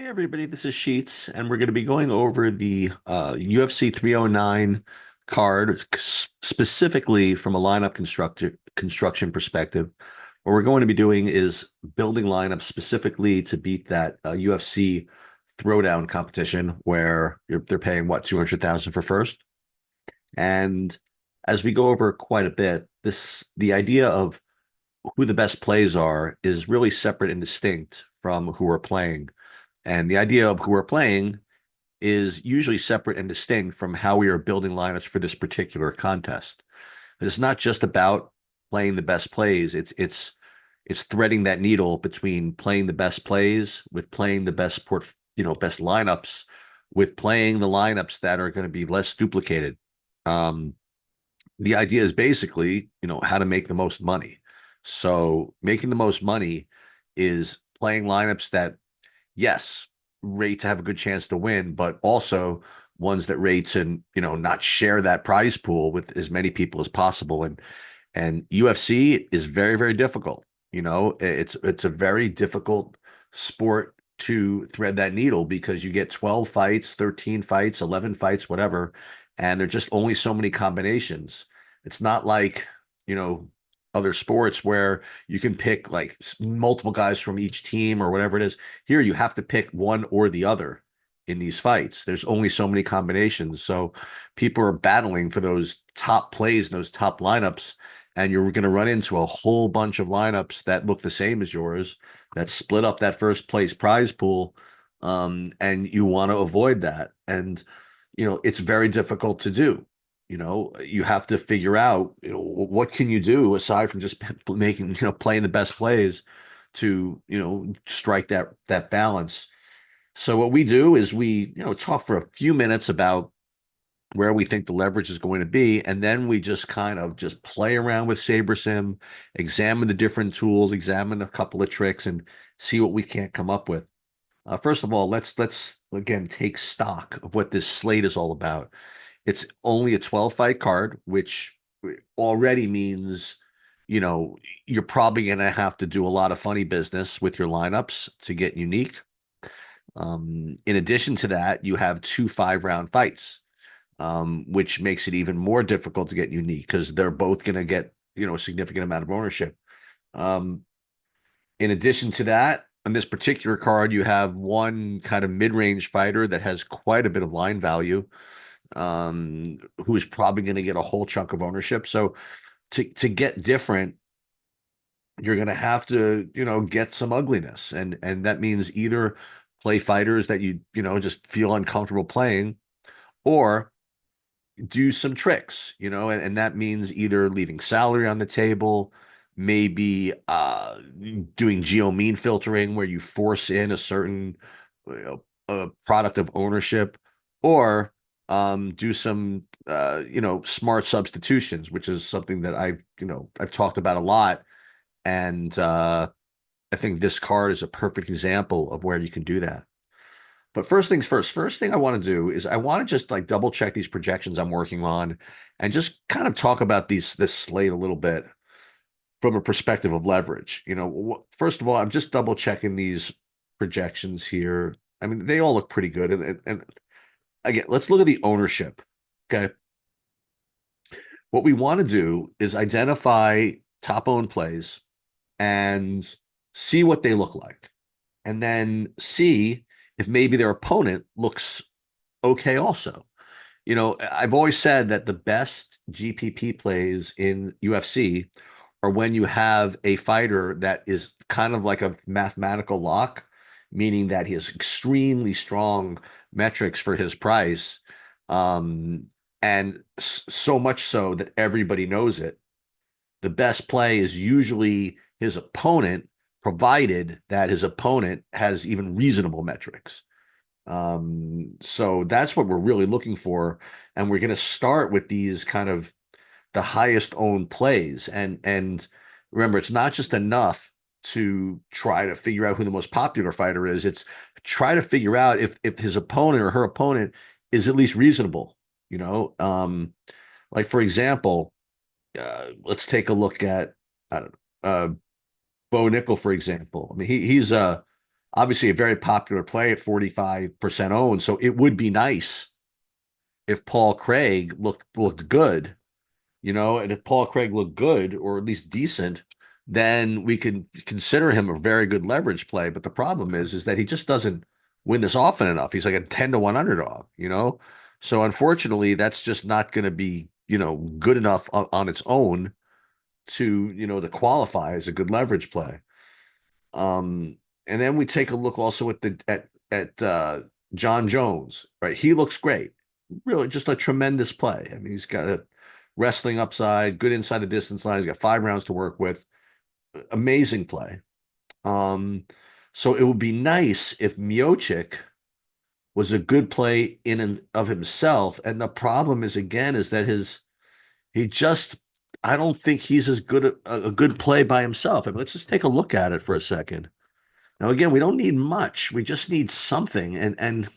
Hey everybody, this is Sheets, and we're going to be going over the UFC 309 card specifically from a lineup construction perspective. What we're going to be doing is building lineups specifically to beat that UFC throwdown competition where they're paying what 200,000 for first. And as we go over quite a bit, the idea of who the best plays are is really separate and distinct from who are playing. And the idea of who we're playing is usually separate and distinct from how we are building lineups for this particular contest. It's not just about playing the best plays. It's threading that needle between playing the best plays with playing the best lineups with playing the lineups that are going to be less duplicated. Um, the idea is basically, how to make the most money. So making the most money is playing lineups that yes, rate to have a good chance to win, but also ones that rate to, not share that prize pool with as many people as possible. And UFC is very, very difficult. It's a very difficult sport to thread that needle because you get 12 fights, 13 fights, 11 fights, whatever, and there's just only so many combinations. It's not like, you know, other sports where you can pick like multiple guys from each team or whatever it is. Here you have to pick one or the other in these fights. There's only so many combinations. So people are battling for those top plays and those top lineups. And you're going to run into a whole bunch of lineups that look the same as yours that split up that first place prize pool. And you want to avoid that. And, it's very difficult to do. You have to figure out, what can you do aside from just making, playing the best plays to, strike that balance. So what we do is we, talk for a few minutes about where we think the leverage is going to be, and then we just kind of just play around with SaberSim, examine the different tools, examine a couple of tricks, and see what we can't come up with. First of all, let's again take stock of what this slate is all about. It's only a 12 fight card, which already means, you know, you're probably going to have to do a lot of funny business with your lineups to get unique. In addition to that, you have two 5 round fights, which makes it even more difficult to get unique because they're both going to get, a significant amount of ownership. Um, in addition to that, on this particular card, you have one kind of mid-range fighter that has quite a bit of line value, who is probably going to get a whole chunk of ownership. So to get different, you're going to have to, get some ugliness, and that means either play fighters that just feel uncomfortable playing, or do some tricks, and that means either leaving salary on the table, maybe doing geo mean filtering where you force in a certain product of ownership, or do some smart substitutions, which is something that I've talked about a lot, and I think this card is a perfect example of where you can do that. But first things first, first thing I want to do is I want to just like double check these projections I'm working on and just kind of talk about this slate a little bit from a perspective of leverage. First of all, I'm just double checking these projections here. I mean, they all look pretty good. And again, let's look at the ownership. Okay. What we want to do is identify top owned plays and see what they look like, and then see if maybe their opponent looks okay also. I've always said that the best GPP plays in UFC are when you have a fighter that is kind of like a mathematical lock, meaning that he has extremely strong metrics for his price. Um, and so much so that everybody knows it. The best play is usually his opponent, provided that his opponent has even reasonable metrics. So that's what we're really looking for. And we're going to start with these kind of the highest owned plays. And remember, it's not just enough to try to figure out who the most popular fighter is. It's try to figure out if his opponent or her opponent is at least reasonable. You know, like for example, let's take a look at I don't know, Bo Nickel, for example. I mean, he's a Obviously, a very popular play at 45% owned. So it would be nice if Paul Craig looked good, and if Paul Craig looked good or at least decent, then we could consider him a very good leverage play. But the problem is that he just doesn't win this often enough. He's like a 10-1 underdog. So unfortunately, that's just not going to be, good enough on its own to qualify as a good leverage play. Um, and then we take a look also at John Jones, right? He looks great. Really just a tremendous play. I mean, he's got a wrestling upside, good inside the distance line. He's got 5 rounds to work with. Amazing play. Um, so it would be nice if Miocic was a good play in and of himself. And the problem is again is that he just I don't think he's as good a good play by himself. I mean, let's just take a look at it for a second. Now, again, we don't need much. We just need something. And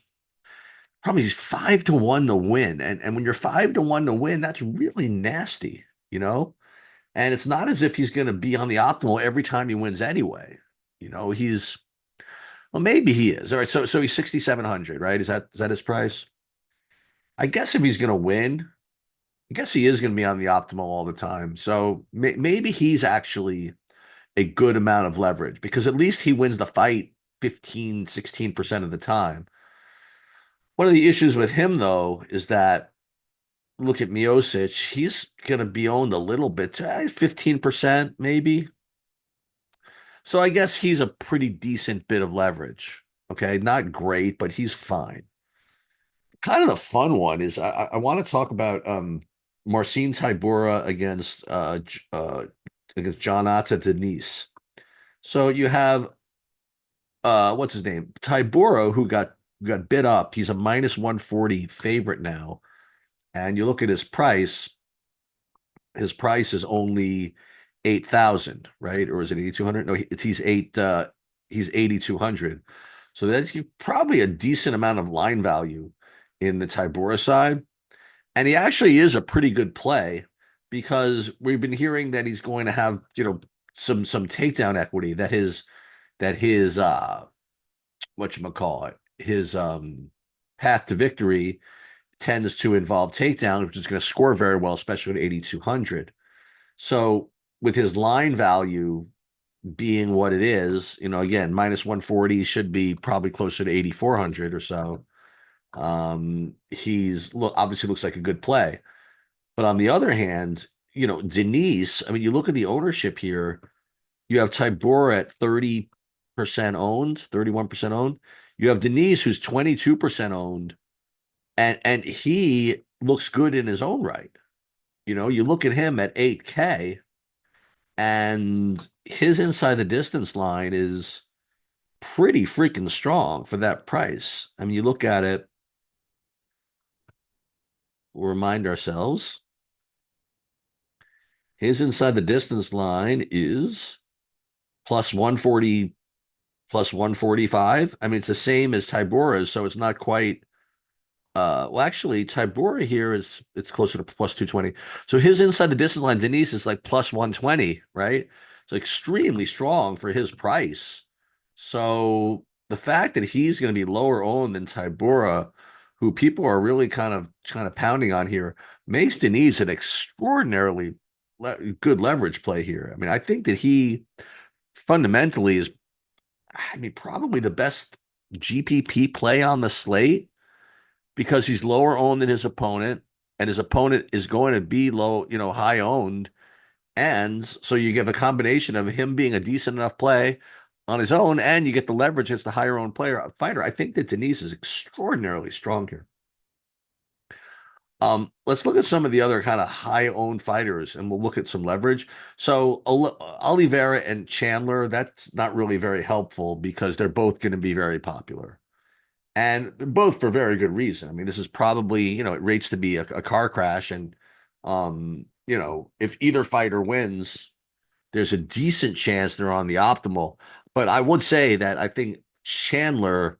probably he's 5-1 to win. And when you're 5-1 to win, that's really nasty. And it's not as if he's going to be on the optimal every time he wins anyway. He's well, maybe he is. All right, so he's 6,700, right? Is that his price? I guess if he's going to win, I guess he is going to be on the optimal all the time. So maybe he's actually a good amount of leverage because at least he wins the fight 15, 16% of the time. One of the issues with him, though, is that look at Miocic, he's going to be owned a little bit, 15% maybe. So I guess he's a pretty decent bit of leverage. Okay, not great, but he's fine. Kind of the fun one is I want to talk about Marcin Tybura against John Atta Denise. So you have what's his name? Tybura, who got bid up. He's a minus 140 favorite now. And you look at his price is only 8,000, right? Or is it 8,200? No, he's 8,200. So that's probably a decent amount of line value in the Tybura side. And he actually is a pretty good play because we've been hearing that he's going to have, some takedown equity that his whatchamacallit, his path to victory tends to involve takedown, which is going to score very well, especially at 8,200. So with his line value being what it is, again, minus 140 should be probably closer to 8,400 or so. Obviously looks like a good play. But on the other hand, Denise, I mean, you look at the ownership here, you have Tybor at 30% owned, 31% owned. You have Denise, who's 22% owned, and he looks good in his own right. You look at him at 8K, and his inside the distance line is pretty freaking strong for that price. I mean, you look at it, we'll remind ourselves, his inside the distance line is plus 140, plus 145. I mean, it's the same as Tybura's, so it's not quite. Well, actually, Tybura here it's closer to plus 220. So his inside the distance line, Denise, is like plus 120, right? It's extremely strong for his price. So the fact that he's going to be lower owned than Tybura, who people are really kind of pounding on here, makes Denise an extraordinarily good leverage play here. I mean, I think that he fundamentally is, I mean, probably the best GPP play on the slate because he's lower owned than his opponent, and his opponent is going to be low, high owned. And so you get a combination of him being a decent enough play on his own, and you get the leverage as the higher owned fighter. I think that Denise is extraordinarily strong here. Let's look at some of the other kind of high owned fighters, and we'll look at some leverage. So Oliveira and Chandler, that's not really very helpful because they're both going to be very popular. And both for very good reason. I mean, this is probably, it rates to be a car crash. And, if either fighter wins, there's a decent chance they're on the optimal. But I would say that I think Chandler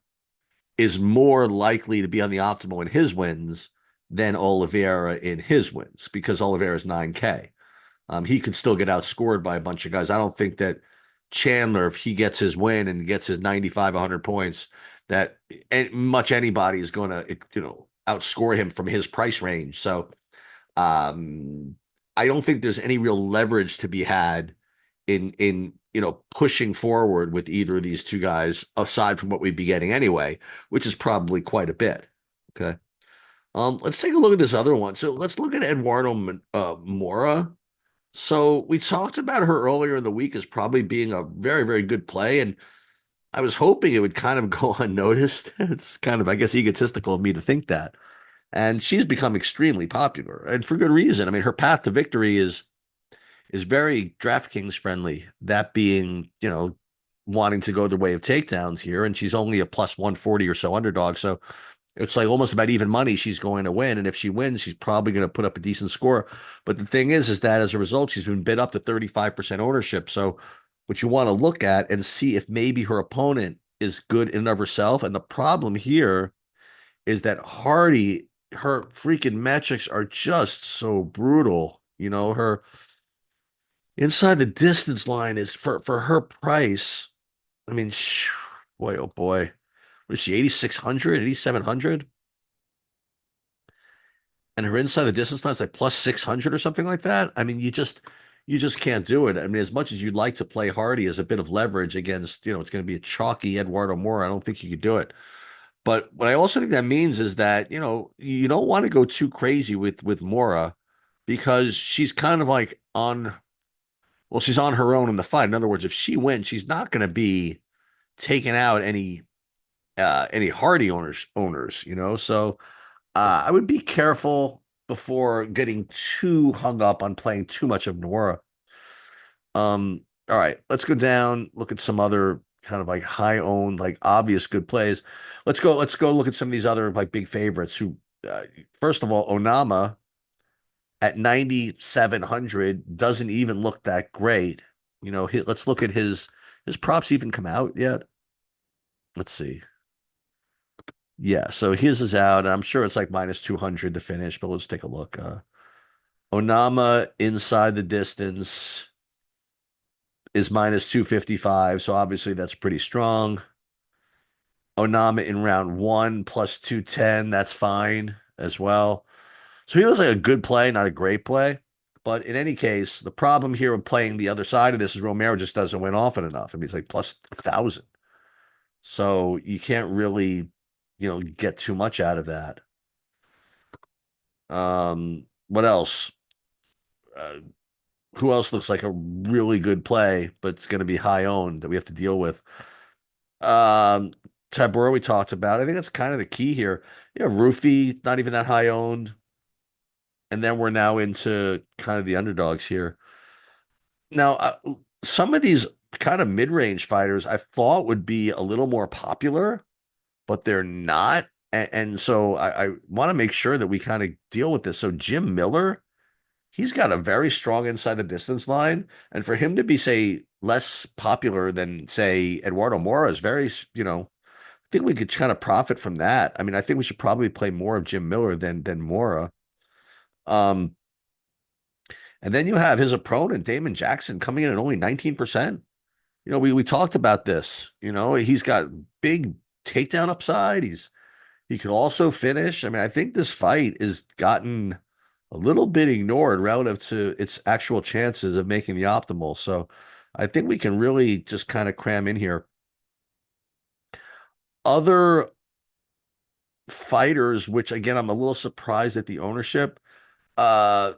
is more likely to be on the optimal in his wins than Oliveira in his wins because Oliveira is 9K. He could still get outscored by a bunch of guys. I don't think that Chandler, if he gets his win and gets his 95, 100 points, that much anybody is going to, outscore him from his price range. So um, I don't think there's any real leverage to be had in pushing forward with either of these two guys aside from what we'd be getting anyway, which is probably quite a bit. Okay. Let's take a look at this other one. So let's look at Eduardo Mora. So we talked about her earlier in the week as probably being a very, very good play, and I was hoping it would kind of go unnoticed. It's kind of, I guess, egotistical of me to think that. And she's become extremely popular, and for good reason. I mean, her path to victory is very DraftKings friendly. That being, wanting to go the way of takedowns here, and she's only a plus 140 or so underdog. So it's like almost about even money she's going to win. And if she wins, she's probably going to put up a decent score. But the thing is that as a result, she's been bid up to 35% ownership. So what you want to look at and see if maybe her opponent is good in and of herself. And the problem here is that Hardy, her freaking metrics are just so brutal. Her inside the distance line is for her price. I mean, boy, oh boy. What is she, 8,600, 8,700? And her inside the distance line is like plus 600 or something like that. I mean, you just can't do it. I mean, as much as you'd like to play Hardy as a bit of leverage against, it's going to be a chalky Eduardo Moore. I don't think you could do it. But what I also think that means is that, you don't want to go too crazy with Mora because she's kind of like she's on her own in the fight. In other words, if she wins, she's not going to be taking out any Hardy owners. So I would be careful before getting too hung up on playing too much of Nora. All right, let's go down, look at some other kind of like high owned, like obvious good plays. Let's go look at some of these other like big favorites who first of all, Onama at 9,700 doesn't even look that great. Let's look at his props even come out yet. Let's see. Yeah, so his is out. I'm sure it's like minus 200 to finish, but let's take a look. Onama inside the distance is minus 255, so obviously that's pretty strong. Onama in round one plus 210, that's fine as well. So he looks like a good play, not a great play. But in any case, the problem here with playing the other side of this is Romero just doesn't win often enough. I mean, he's like plus 1,000. So you can't really, get too much out of that. What else? Uh, who else looks like a really good play, but it's going to be high owned that we have to deal with? Um, Tabor we talked about. I think that's kind of the key here. Roofy, not even that high owned. And then we're now into kind of the underdogs here. Now, some of these kind of mid-range fighters I thought would be a little more popular, but they're not. And so I want to make sure that we kind of deal with this. So Jim Miller, he's got a very strong inside the distance line. And for him to be, say, less popular than, say, Eduardo Mora is very, I think we could kind of profit from that. I mean, I think we should probably play more of Jim Miller than Mora. Um, and then you have his opponent, Damon Jackson, coming in at only 19%. We talked about this. He's got big takedown upside. He could also finish. I mean, I think this fight is gotten a little bit ignored relative to its actual chances of making the optimal. So I think we can really just kind of cram in here. Other fighters, which again, I'm a little surprised at the ownership. Uh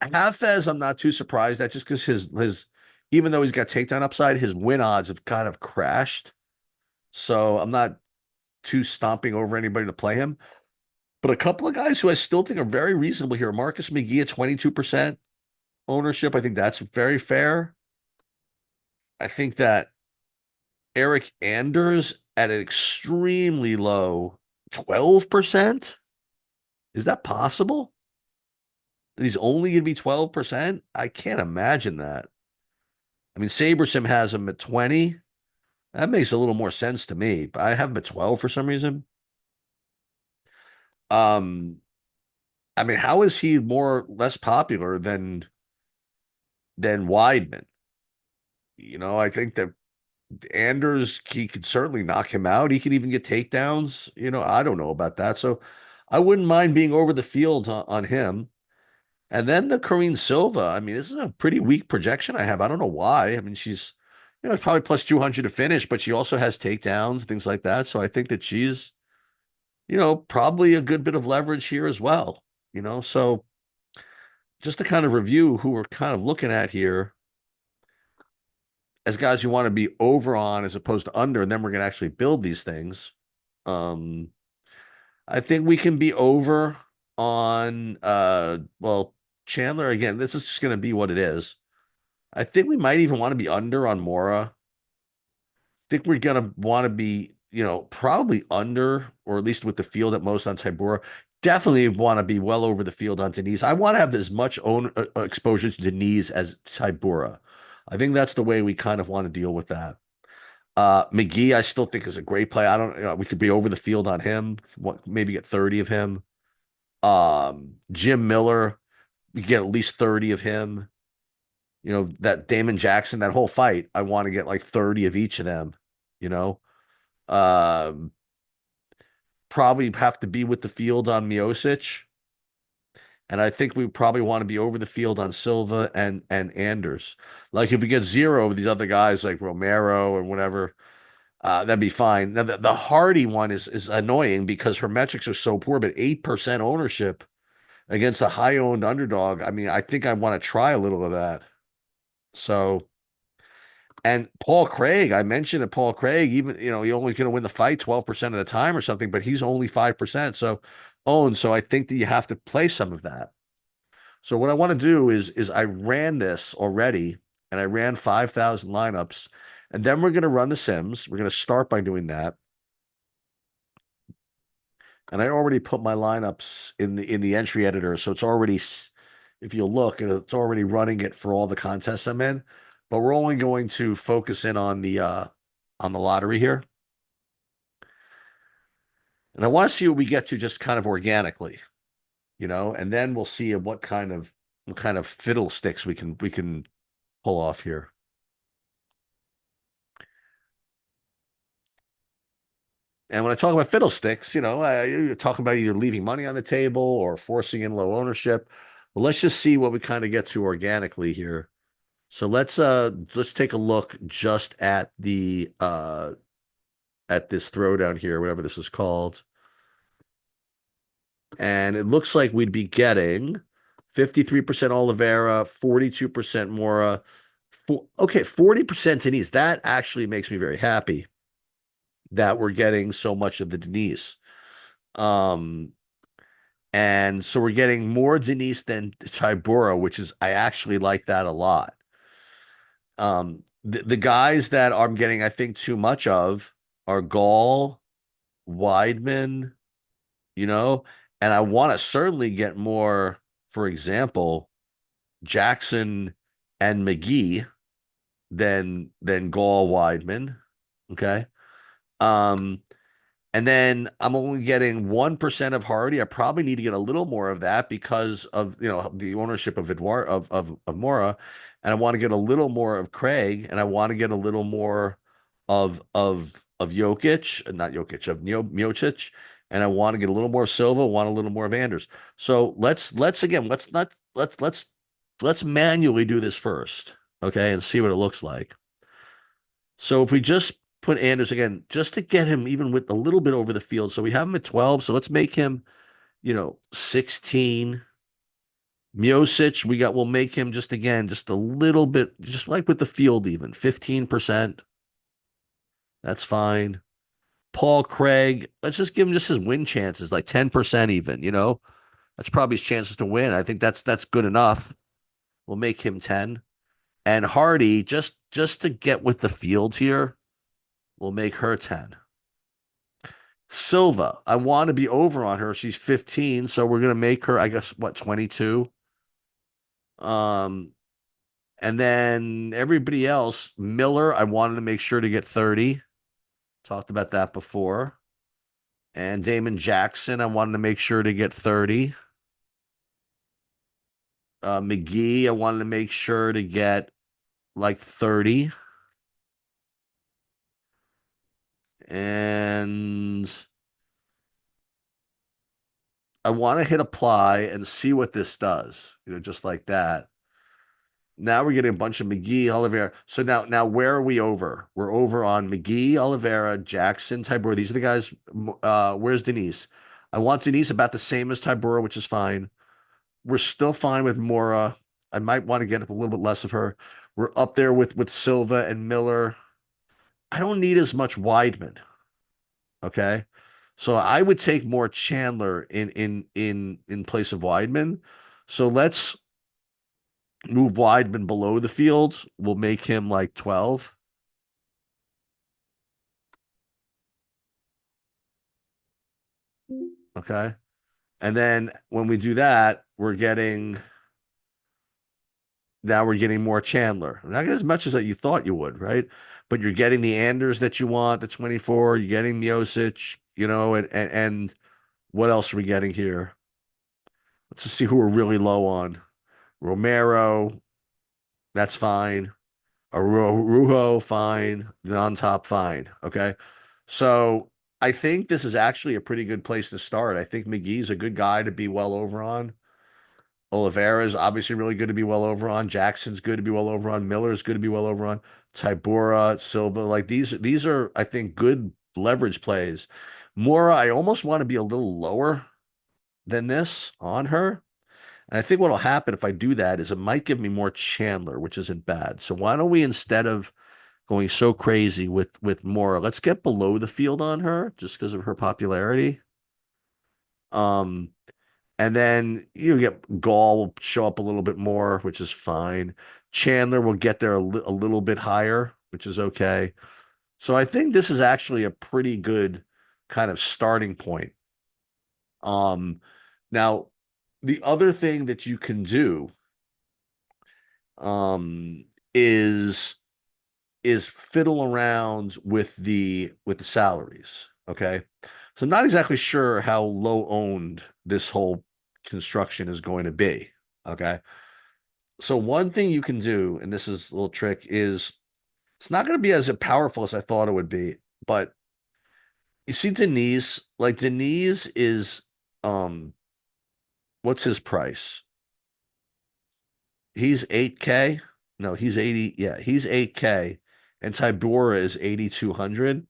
Hafez, I'm not too surprised at just because his even though he's got takedown upside, his win odds have kind of crashed. So I'm not too stomping over anybody to play him. But a couple of guys who I still think are very reasonable here. Marcus McGee at 22% ownership. I think that's very fair. I think that Eric Anders at an extremely low 12%. Is that possible? That he's only going to be 12%? I can't imagine that. I mean, Sabersim has him at 20. That makes a little more sense to me, but I have him at 12 for some reason. Um, I mean, how is he less popular than Weidman? I think that Anders, he could certainly knock him out. He could even get takedowns. I don't know about that. So I wouldn't mind being over the field on him. And then the Corrine Silva. I mean, this is a pretty weak projection I have. I don't know why. I mean, she's, probably plus 200 to finish, but she also has takedowns, things like that. So I think that she's, probably a good bit of leverage here as well. So just to kind of review who we're kind of looking at here as guys you want to be over on as opposed to under, and then we're going to actually build these things. Um, I think we can be over on well, Chandler again. This is just going to be what it is. I think we might even want to be under on Mora. I think we're going to want to be, probably under, or at least with the field at most on Tybura. Definitely want to be well over the field on Denise. I want to have as much own exposure to Denise as Tybura. I think that's the way we kind of want to deal with that. McGee, I still think is a great play. I don't, we could be over the field on him. Maybe get 30 of him. Jim Miller, we get at least 30 of him. That Damon Jackson, that whole fight, I want to get like 30 of each of them, you know. Um, Probably have to be with the field on Miocic. And I think we probably want to be over the field on Silva and Anders. Like if we get zero of these other guys like Romero or whatever, that'd be fine. Now the Hardy one is annoying because her metrics are so poor, but 8% ownership against a high owned underdog. I mean, I think I want to try a little of that. So, and Paul Craig, I mentioned that Paul Craig, even, he only going to win the fight 12% of the time or something, but he's only 5%. So owned. So I think that you have to play some of that. So what I want to do is I ran this already and I ran 5,000 lineups, and then we're going to run the Sims. We're going to start by doing that. And I already put my lineups in the entry editor, so it's already, if you look, it's already running it for all the contests I'm in. But we're only going to focus in on the lottery here. And I want to see what we get to just kind of organically, and then we'll see what kind of fiddlesticks we can pull off here. And when I talk about fiddlesticks, you're talking about either leaving money on the table or forcing in low ownership. Well, let's just see what we kind of get to organically here. So let's take a look just at this throwdown here, whatever this is called. And it looks like we'd be getting 53% Oliveira, 42% Mora. Okay, 40% Denise. That actually makes me very happy that we're getting so much of the Denise. Um, and so we're getting more Denise than Tybura, which is, I actually like that a lot. The guys that I'm getting, I think, too much of are Gall, Weidman, you know, and I want to certainly get more, for example, Jackson and McGee than Gall, Weidman. Okay. Um, And then I'm only getting 1% of Hardy. I probably need to get a little more of that because of, the ownership of Edouard of Mora. And I want to get a little more of Craig, and I want to get a little more of Jokic, not Jokic, of Miocic, and I want to get a little more of Silva, want a little more of Anders. So let's again, let's not let's manually do this first, okay, and see what it looks like. So if we just put Anders again, just to get him even with a little bit over the field. So we have him at 12. So let's make him, 16. Miocic, we'll make him just again, just a little bit, just like with the field, even 15%. That's fine. Paul Craig, let's just give him just his win chances, like 10% even. That's probably his chances to win. I think that's good enough. We'll make him 10. And Hardy, just to get with the field here, we'll make her 10. Silva, I want to be over on her. She's 15, so we're gonna make her, I guess, what, 22. Um, and then everybody else, Miller, I wanted to make sure to get 30. Talked about that before. And Damon Jackson, I wanted to make sure to get 30. McGee, I wanted to make sure to get like 30. And I want to hit apply and see what this does, just like that. Now we're getting a bunch of McGee, Oliveira. So now where are we over? We're over on McGee, Oliveira, Jackson, Tybura. These are the guys. Where's Denise? I want Denise about the same as Tybura, which is fine. We're still fine with Mora. I might want to get up a little bit less of her. We're up there with Silva and Miller. I don't need as much Weidman. Okay. So I would take more Chandler in place of Weidman. So let's move Weidman below the fields. We'll make him like 12. Okay. And then when we do that, we're getting more Chandler. Not as much as that you thought you would, right? But you're getting the Anders that you want, the 24, you're getting Miocic, and what else are we getting here? Let's just see who we're really low on. Romero, that's fine. Arujo, fine. On top, fine. Okay. So I think this is actually a pretty good place to start. I think McGee's a good guy to be well over on. Oliveira is obviously really good to be well over on. Jackson's good to be well over on. Miller's good to be well over on. Tybura, Silva, like these are, I think, good leverage plays. Mora, I almost want to be a little lower than this on her. And I think what'll happen if I do that is it might give me more Chandler, which isn't bad. So why don't we, instead of going so crazy with Mora, let's get below the field on her just because of her popularity. Um, and then you get Gall will show up a little bit more, which is fine. Chandler will get there a little bit higher, which is okay. So I think this is actually a pretty good kind of starting point. Um, Now the other thing that you can do um is fiddle around with the salaries. Okay. So I'm not exactly sure how low owned this whole construction is going to be. Okay. So one thing you can do, and this is a little trick, is it's not going to be as powerful as I thought it would be, but you see Denise, like Denise is what's his price? He's 8K. No, he's 80. Yeah, he's 8K. And Tybura is 8,200.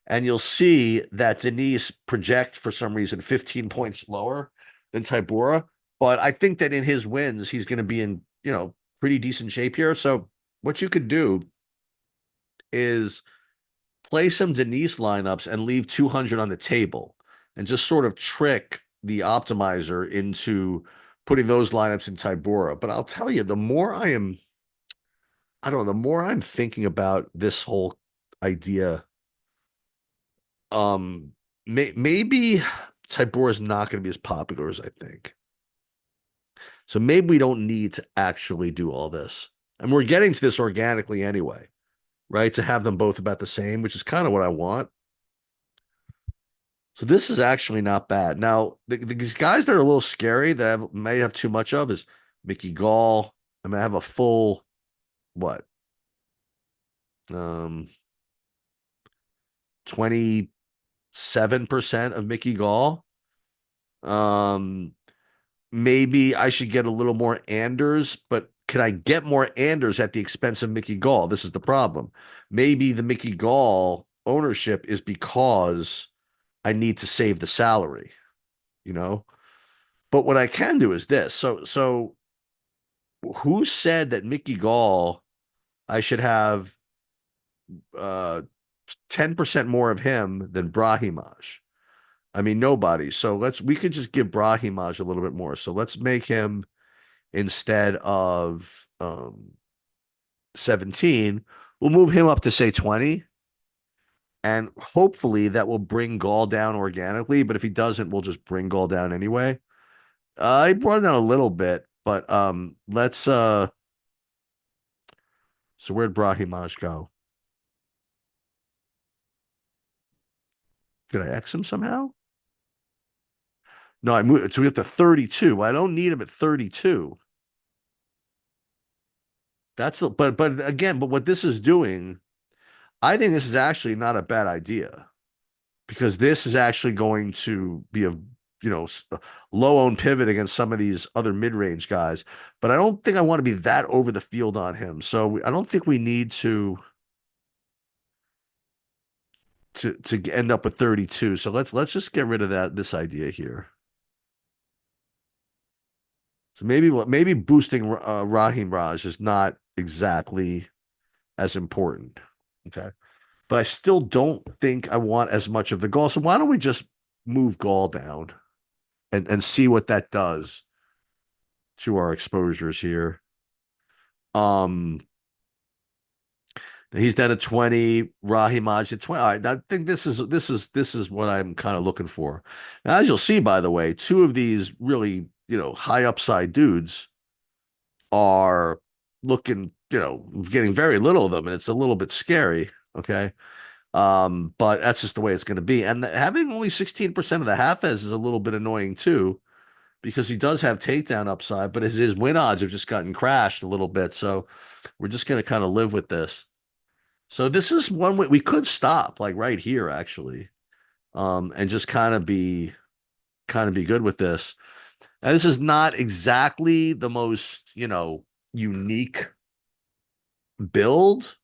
And you'll see that Denise project for some reason 15 points lower than Tybura. But I think that in his wins, he's going to be in, pretty decent shape here. So what you could do is play some Denise lineups and leave 200 on the table and just sort of trick the optimizer into putting those lineups in Tybura. But I'll tell you, I don't know, the more I'm thinking about this whole idea, maybe Tybura is not going to be as popular as I think. So maybe we don't need to actually do all this. And we're getting to this organically anyway, right? To have them both about the same, which is kind of what I want. So this is actually not bad. Now, these guys that are a little scary that I may have too much of is Mickey Gall. I mean, I have a full, what? Um, 27% of Mickey Gall. Um, Maybe I should get a little more Anders, but can I get more Anders at the expense of Mickey Gall? This is the problem. Maybe the Mickey Gall ownership is because I need to save the salary, you know? But what I can do is this. So who said that Mickey Gall I should have uh 10% more of him than Brahimaj? I mean, nobody. So we could just give Brahimaj a little bit more. So let's make him instead of 17, we'll move him up to say 20. And hopefully that will bring Gall down organically. But if he doesn't, we'll just bring Gall down anyway. I brought it down a little bit, but let's so where'd Brahimaj go? Did I X him somehow? No, I moved so we have to 32. I don't need him at 32. But again, but what this is doing, I think this is actually not a bad idea because this is actually going to be a low owned pivot against some of these other mid range guys. But I don't think I want to be that over the field on him. So I don't think we need to end up with 32. So let's just get rid of this idea here. So maybe boosting Raheem Raj is not exactly as important. Okay. But I still don't think I want as much of the Gall. So why don't we just move Gall down and see what that does to our exposures here? Um, he's down to 20, Raheem Maj at 20. All right, I think this is what I'm kind of looking for. Now, as you'll see, by the way, two of these really, high upside dudes are looking, getting very little of them, and it's a little bit scary. Okay. But that's just the way it's going to be. And having only 16% of the Hafez is a little bit annoying too, because he does have takedown upside, but his win odds have just gotten crashed a little bit. So we're just going to kind of live with this. So this is one way we could stop, like right here, actually, and just kind of be good with this. Now, this is not exactly the most, unique build,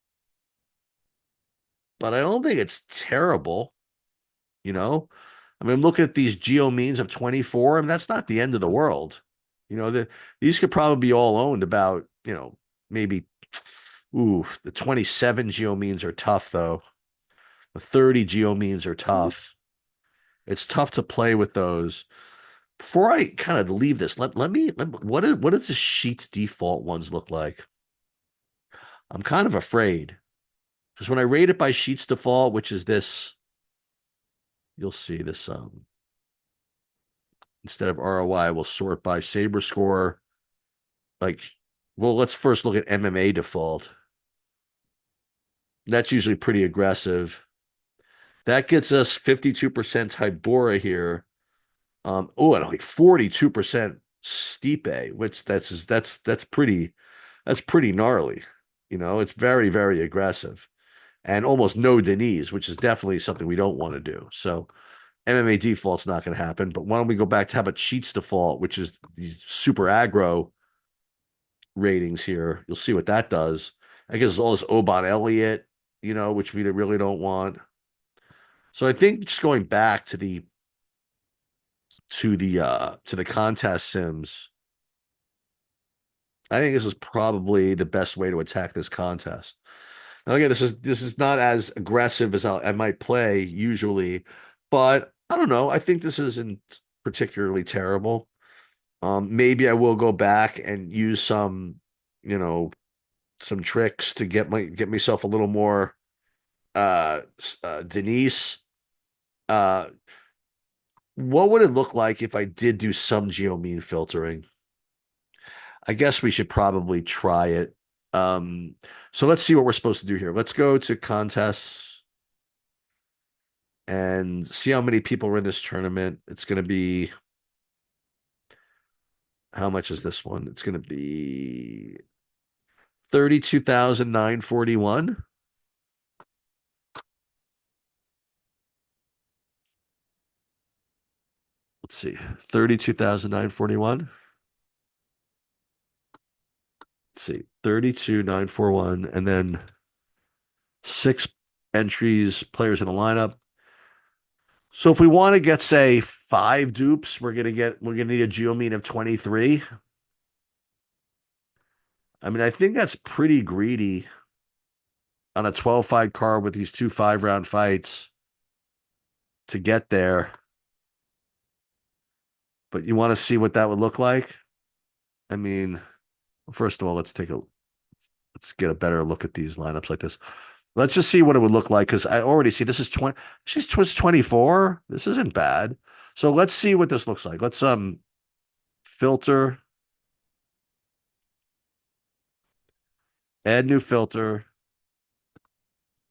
but I don't think it's terrible. You know, I mean, look at these geo means of 24. I mean, that's not the end of the world. These could probably be all owned about, maybe, the 27 geo means are tough though. The 30 geo means are tough. It's tough to play with those. Before I kind of leave this, what does the sheets default ones look like? I'm kind of afraid because when I rate it by sheets default, which is this, you'll see this instead of ROI, we'll sort by Saber score. Like, well, let's first look at MMA default. That's usually pretty aggressive. That gets us 52% Tybora here. And like 42% Stipe, which that's pretty gnarly. It's very, very aggressive. And almost no Denise, which is definitely something we don't want to do. So MMA default's not going to happen. But why don't we go back to how about Cheats default, which is the super aggro ratings here. You'll see what that does. I guess all this Obon Elliott, which we really don't want. So I think just going back to the contest sims, I think this is probably the best way to attack this contest. Now again, this is not as aggressive as I might play usually, but I don't know. I think this isn't particularly terrible. Maybe I will go back and use some tricks to get myself a little more Denise. Uh, what would it look like if I did do some geomean filtering? I guess we should probably try it. Um, so let's see what we're supposed to do here. Let's go to contests and see how many people are in this tournament. It's going to be, how much is this one? It's going to be 32,941. Let's see, 32,941. Let's see, 32,941, and then six entries, players in a lineup. So if we want to get, say, 5 dupes, we're gonna need a geomean of 23. I mean, I think that's pretty greedy on a 12 fight card with these two 5-round fights to get there. But you want to see what that would look like? I mean, first of all, let's get a better look at these lineups like this. Let's just see what it would look like because I already see this is 20. She's 24. This isn't bad. So let's see what this looks like. Let's filter, add new filter,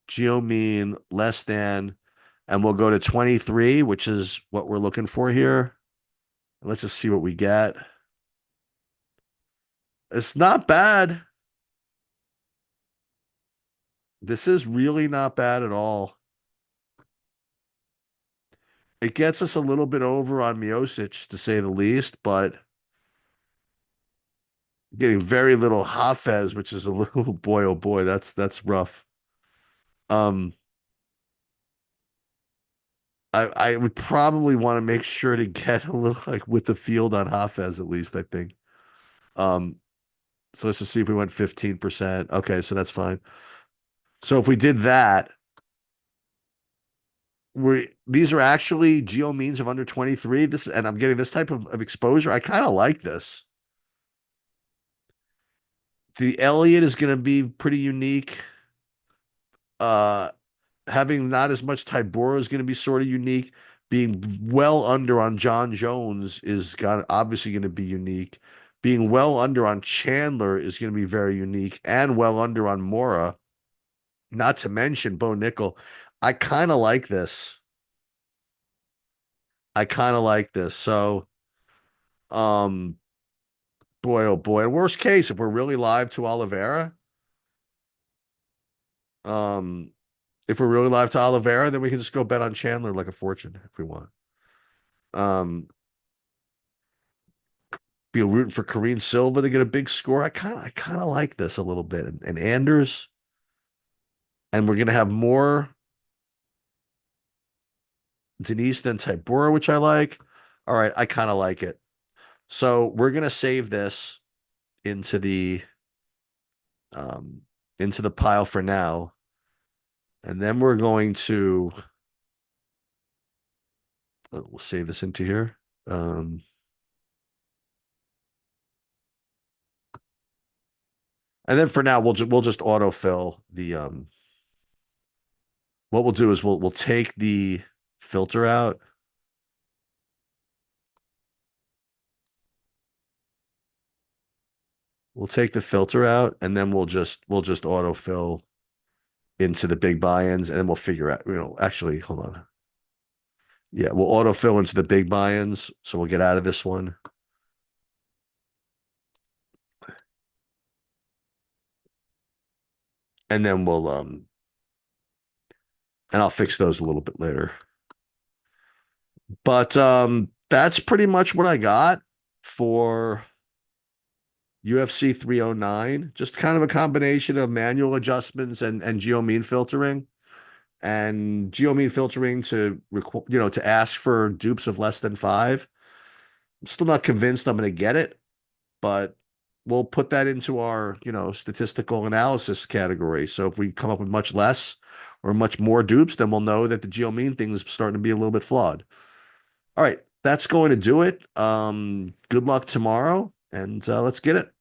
geomean less than, and we'll go to 23, which is what we're looking for here. Let's just see what we get. It's not bad. This is really not bad at all. It gets us a little bit over on Miocic, to say the least, but getting very little Hafez, which is a little boy, oh boy, that's rough. Um, I would probably want to make sure to get a little like with the field on Hafez at least, I think. Um, so let's just see if we went 15%. Okay, so that's fine. So if we did that, these are actually geo means of under 23. This and I'm getting this type of exposure. I kind of like this. The Elliott is going to be pretty unique. Uh, Having not as much Tybora is going to be sort of unique. Being well under on John Jones is obviously going to be unique. Being well under on Chandler is going to be very unique, and well under on Mora. Not to mention Bo Nickel. I kind of like this. I kind of like this. So, um, boy, oh boy. Worst case, if we're really live to Oliveira, um, if we're really live to Oliveira, then we can just go bet on Chandler like a fortune if we want. Um, be rooting for Karine Silva to get a big score. I kind of like this a little bit. And Anders, and we're gonna have more Denise than Tybura, which I like. All right, I kind of like it. So we're gonna save this into the um into the pile for now. And then we're going to we'll save this into here. And then for now we'll just autofill the what we'll do is we'll take the filter out. We'll take the filter out and then we'll just autofill into the big buy-ins and then we'll figure out, actually, hold on. Yeah, we'll autofill into the big buy-ins. So we'll get out of this one. And then and I'll fix those a little bit later. But that's pretty much what I got for UFC 309. Just kind of a combination of manual adjustments and geo mean filtering. And geo mean filtering to ask for dupes of less than 5. I'm still not convinced I'm going to get it, but we'll put that into our, statistical analysis category. So if we come up with much less or much more dupes, then we'll know that the geo mean thing is starting to be a little bit flawed. All right, that's going to do it. Good luck tomorrow, and let's get it.